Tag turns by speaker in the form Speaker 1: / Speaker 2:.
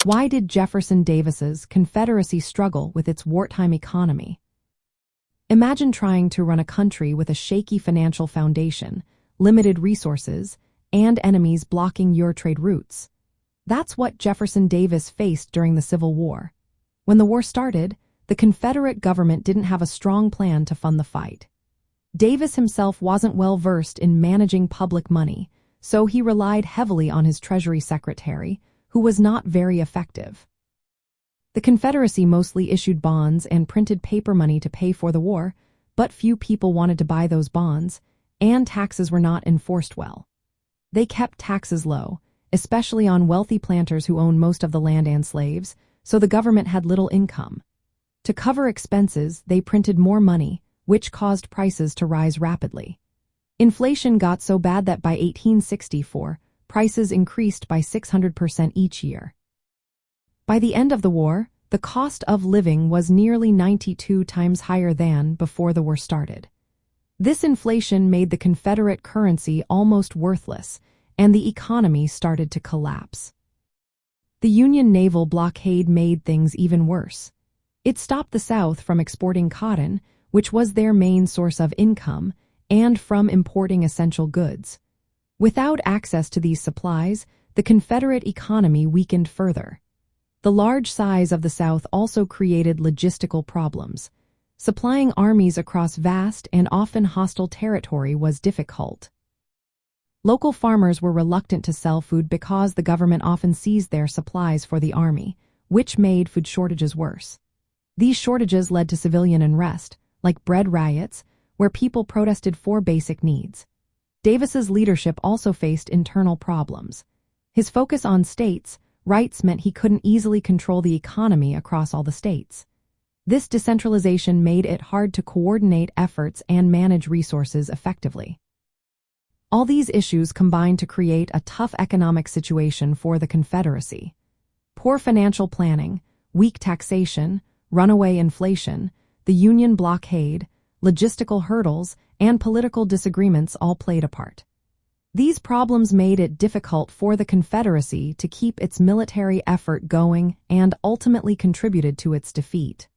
Speaker 1: Why did Jefferson Davis's Confederacy struggle with its wartime economy? Imagine trying to run a country with a shaky financial foundation, limited resources, and enemies blocking your trade routes. That's what Jefferson Davis faced during the Civil War. When the war started, the Confederate government didn't have a strong plan to fund the fight. Davis himself wasn't well versed in managing public money, so he relied heavily on his Treasury Secretary, who was not very effective. The Confederacy mostly issued bonds and printed paper money to pay for the war, but few people wanted to buy those bonds, and taxes were not enforced well. They kept taxes low, especially on wealthy planters who owned most of the land and slaves, so the government had little income. To cover expenses, they printed more money, which caused prices to rise rapidly. Inflation got so bad that by 1864, prices increased by 600% each year. By the end of the war, the cost of living was nearly 92 times higher than before the war started. This inflation made the Confederate currency almost worthless, and the economy started to collapse. The Union naval blockade made things even worse. It stopped the South from exporting cotton, which was their main source of income, and from importing essential goods. Without access to these supplies, the Confederate economy weakened further. The large size of the South also created logistical problems. Supplying armies across vast and often hostile territory was difficult. Local farmers were reluctant to sell food because the government often seized their supplies for the army, which made food shortages worse. These shortages led to civilian unrest, like bread riots, where people protested for basic needs. Davis's leadership also faced internal problems. His focus on states' rights meant he couldn't easily control the economy across all the states. This decentralization made it hard to coordinate efforts and manage resources effectively. All these issues combined to create a tough economic situation for the Confederacy. Poor financial planning, weak taxation, runaway inflation, the Union blockade, logistical hurdles, and political disagreements all played a part. These problems made it difficult for the Confederacy to keep its military effort going and ultimately contributed to its defeat.